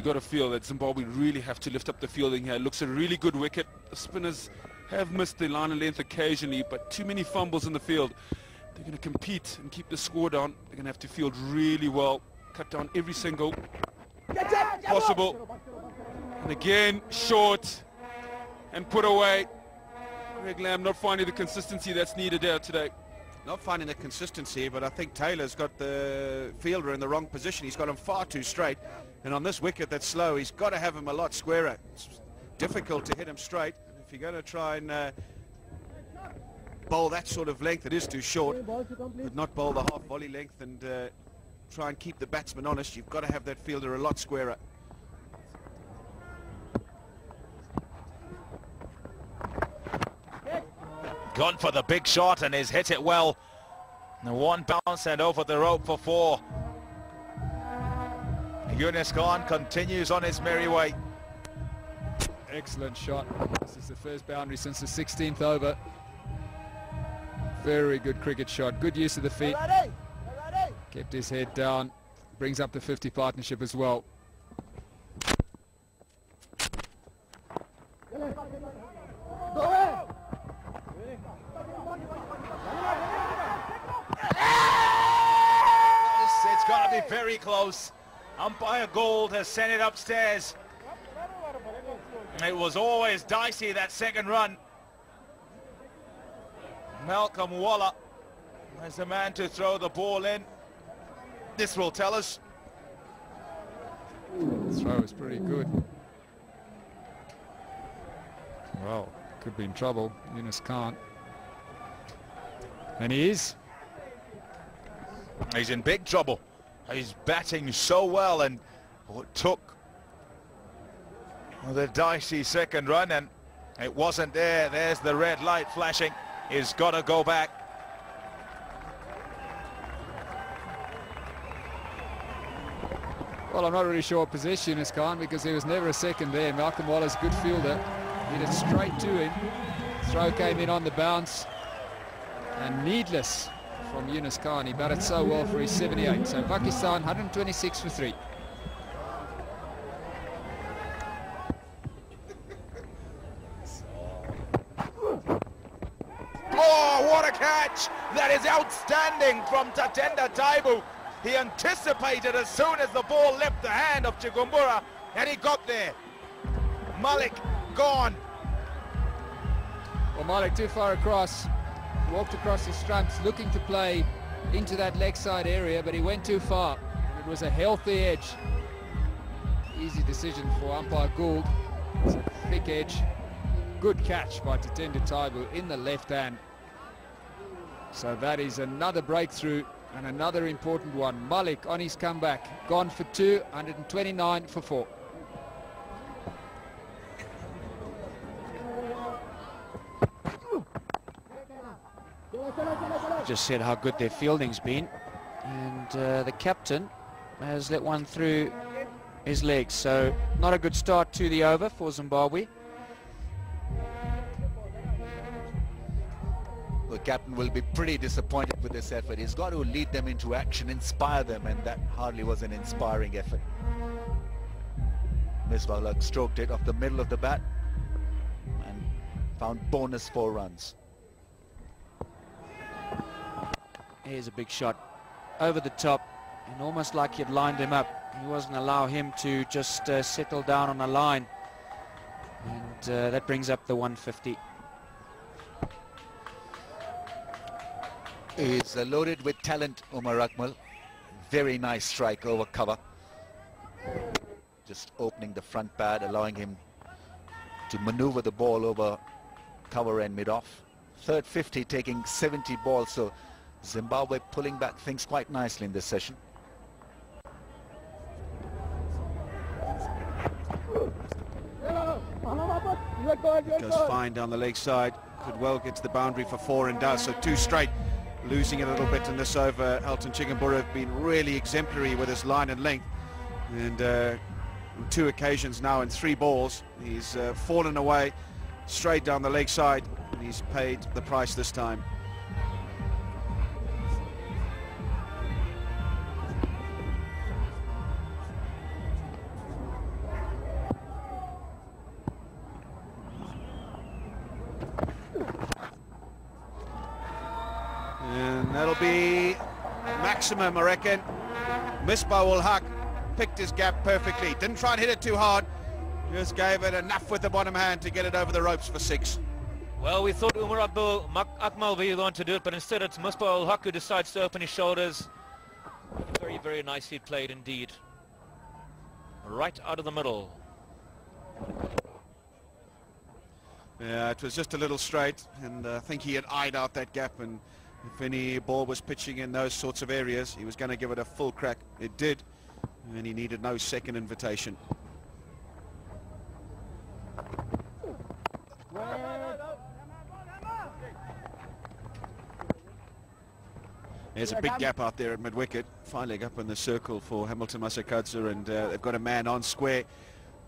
got to feel that Zimbabwe really have to lift up the fielding here. It looks a really good wicket. The spinners have missed the line of length occasionally, but too many fumbles in the field. They're going to compete and keep the score down. They're going to have to field really well, cut down every single possible. And again, short and put away. Greg Lamb not finding the consistency that's needed there today. Not finding the consistency, but I think Taylor's got the fielder in the wrong position. He's got him far too straight, and on this wicket that's slow, he's got to have him a lot squarer. It's difficult to hit him straight. If you're going to try and bowl that sort of length, it is too short, but not bowl the half volley length and try and keep the batsman honest. You've got to have that fielder a lot squarer. Gone for the big shot and he's hit it well. The one bounce and over the rope for 4. Yunus Khan continues on his merry way. Excellent shot. This is the first boundary since the 16th over. Very good cricket shot. Good use of the feet. Kept his head down. Brings up the 50 partnership as well. It's got to be very close. Umpire Gold has sent it upstairs. It was always dicey, that second run. Malcolm Waller as the man to throw the ball in. This will tell us. The throw is pretty good. Well, could be in trouble. Yunus can't. And he is. He's in big trouble. He's batting so well, and it took the dicey second run, and it wasn't there. There's the red light flashing. He's got to go back. Well, I'm not really sure what position Yunus Khan, because there was never a second there. Malcolm Waller's a good fielder. Hit it straight to him. Throw came in on the bounce. And needless from Yunus Khan. He batted so well for his 78. So Pakistan 126 for 3. Oh, what a catch! That is outstanding from Tatenda Taibu. He anticipated as soon as the ball left the hand of Chigumbura, and he got there. Malik gone. Well, Malik too far across. Walked across the stumps looking to play into that leg side area, but he went too far. It was a healthy edge. Easy decision for umpire Gould. It's a thick edge. Good catch by Tatenda Taibu in the left hand. So that is another breakthrough and another important one. Malik on his comeback, gone for 2, 129 for 4. Just said how good their fielding's been, and the captain has let one through his legs, so not a good start to the over for Zimbabwe. The captain will be pretty disappointed with this effort. He's got to lead them into action, inspire them, and that hardly was an inspiring effort. Misbah stroked it off the middle of the bat and found bonus 4 runs. Here's a big shot over the top, and almost like he'd lined him up. He wasn't allow him to just settle down on a line, and that brings up the 150. He's loaded with talent, Umar Akmal. Very nice strike over cover. Just opening the front pad, allowing him to maneuver the ball over cover and mid-off. Third 50, taking 70 balls, so Zimbabwe pulling back things quite nicely in this session. Goes fine down the leg side. Could well get to the boundary for 4 and does. So 2 straight. Losing a little bit in this over. Elton Chigumbura have been really exemplary with his line and length. And on 2 occasions now in 3 balls, he's fallen away straight down the leg side. And he's paid the price this time. that'll be maximum, I reckon. Misbah-ul-Haq picked his gap perfectly. Didn't try and hit it too hard. Just gave it enough with the bottom hand to get it over the ropes for 6. Well, we thought Umar Akmal will be the one to do it, but instead it's Misbah-ul-Haq who decides to open his shoulders. Very, very nicely played indeed. Right out of the middle. Yeah, it was just a little straight, and I think he had eyed out that gap, and if any ball was pitching in those sorts of areas, he was going to give it a full crack. It did, and he needed no second invitation. There's a big gap out there at mid-wicket. Finally up in the circle for Hamilton Masakadza, and they've got a man on square.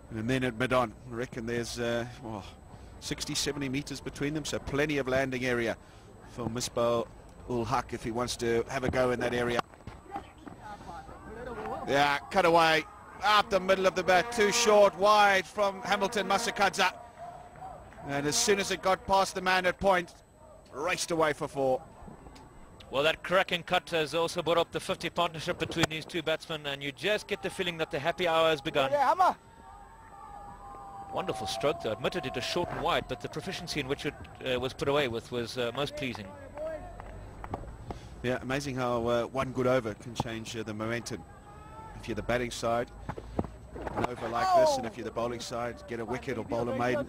And then at mid-on, I reckon there's 60, 70 metres between them, so plenty of landing area for Misbah-ul-Haq if he wants to have a go in that area. Yeah, cut away, up the middle of the bat, too short, wide from Hamilton Masakadza. And as soon as it got past the man at point, raced away for 4. Well, that cracking cut has also brought up the 50 partnership between these two batsmen, and you just get the feeling that the happy hour has begun. Wonderful stroke, though. Admitted it is short and wide, but the proficiency in which it was put away with was most pleasing. Yeah, amazing how one good over can change the momentum. If you're the batting side, an over like this, and if you're the bowling side, get a wicket or bowl a maiden.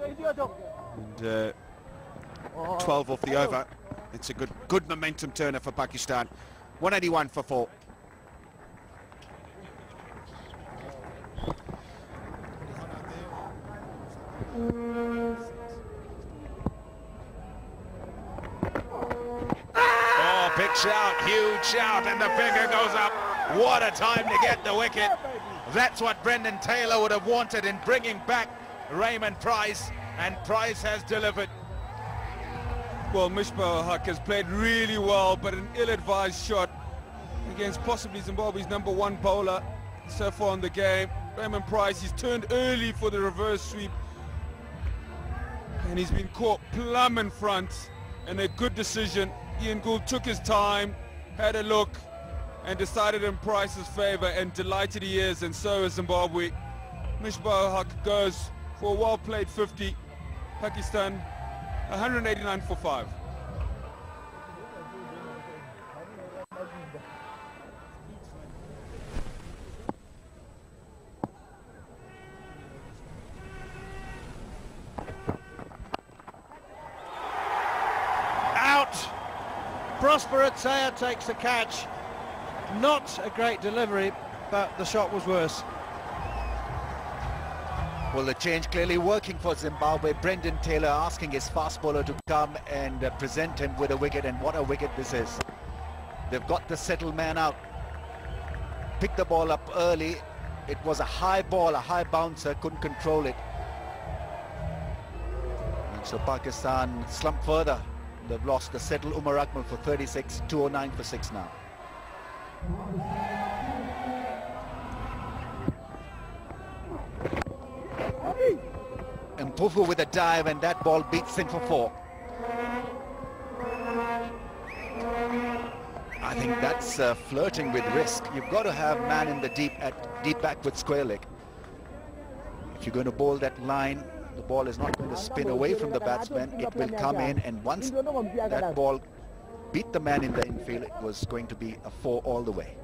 And 12 off the over. It's a good momentum turner for Pakistan. 181 for 4. Oh, big shout, huge shout, and the finger goes up. What a time to get the wicket. That's what Brendan Taylor would have wanted in bringing back Raymond Price, and Price has delivered. Well, Misbah-ul-Haq has played really well, but an ill-advised shot against possibly Zimbabwe's #1 bowler so far in the game. Raymond Price, he's turned early for the reverse sweep, and he's been caught plumb in front, and a good decision. Ian Gould took his time, had a look, and decided in Price's favour, and delighted he is, and so is Zimbabwe. Misbah-ul-Haq goes for a well-played 50. Pakistan 189 for 5. Out! Prosper Ataya takes the catch. Not a great delivery, but the shot was worse. Well, the change clearly working for Zimbabwe. Brendan Taylor asking his fast bowler to come and present him with a wicket, and what a wicket this is. They've got the settled man out. Picked the ball up early. It was a high ball, a high bouncer, couldn't control it. And so Pakistan slumped further. They've lost the settled Umar Akmal for 36, 209 for 6 now. And Pufu with a dive, and that ball beats in for 4. I think that's flirting with risk. You've got to have man in the deep back with square leg. If you're going to bowl that line, the ball is not going to spin away from the batsman. It will come in, and once that ball beat the man in the infield, it was going to be a 4 all the way.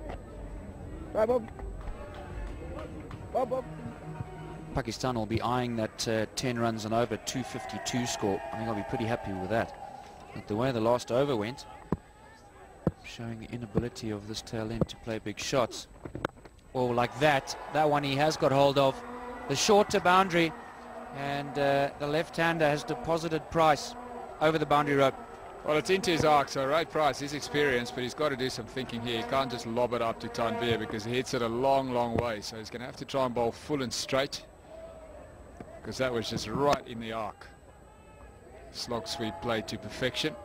Pakistan will be eyeing that 10 runs and over 252 score. I think I'll be pretty happy with that. But the way the last over went, showing the inability of this tail end to play big shots. Oh, like that one he has got hold of. The shorter boundary, and the left-hander has deposited Price over the boundary rope. Well, it's into his arc, so Ray Price is experienced, but he's got to do some thinking here. He can't just lob it up to Tanvir because he hits it a long, long way. So he's going to have to try and bowl full and straight, because that was just right in the arc. Slog sweep played to perfection.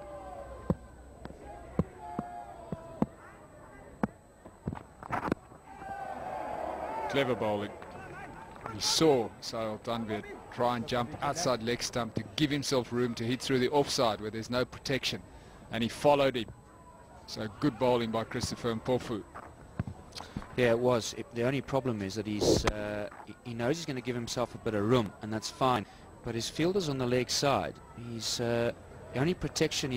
Clever bowling. He saw Sahil Tanvir try and jump outside leg stump to give himself room to hit through the offside where there's no protection, and he followed him. So good bowling by Christopher Mpofu. Yeah, it was. The only problem is that he knows he's going to give himself a bit of room, and that's fine. But his fielder's on the leg side. The only protection